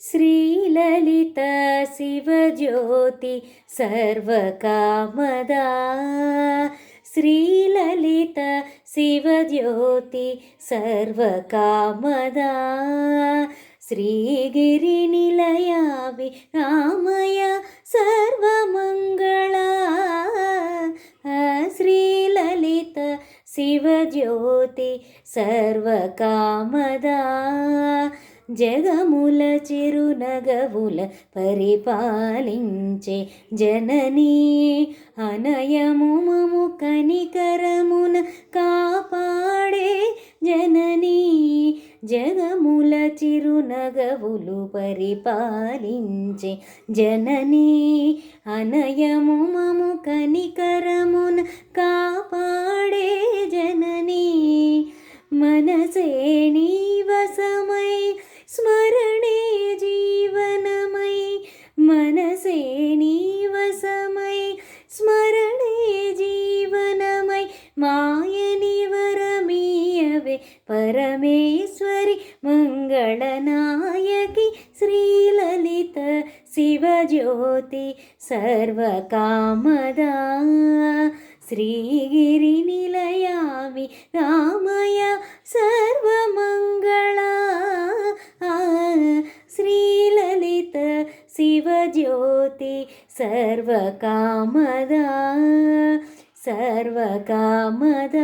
ಶ್ರೀಲಲಿತ ಶಿವಜ್ಯೋತಿ ಸರ್ವಕಾಮದ ಶ್ರೀಲಲಿತ ಶಿವಜ್ಯೋತಿ ಸರ್ವಕಾಮದ ಶ್ರೀಗಿರಿ ನಿಲಯಾವಿ ರಾಮಯ ಸರ್ವಮಂಗಳ ಶ್ರೀಲಲಿತ ಶಿವಜ್ಯೋತಿ ಸರ್ವಕಾಮದ జగముల చిరునగవుల పరిపాలించే జననీ అనయము మము కనికరమున కాపాడే జననీ జగముల చిరునగవులు పరిపాలించే జననీ అనయము మము కనికరమున కాపాడే జననీ మనసే నీ వశమై స్మరణే జీవనమై మనసే నీ వశమై స్మరణే జీవనమై మాయని వరమీయవే పరమేశ్వరి మంగళనాయకి శ్రీలలిత శివజ్యోతి సర్వకామదా శ్రీగిరి నిలయామి రామయ ಸರ್ವಮಂಗಳ ಶ್ರೀಲಲಿತ ಶಿವಜ್ಯೋತಿ ಸರ್ವಕಾಮದ ಸರ್ವಕಾಮದ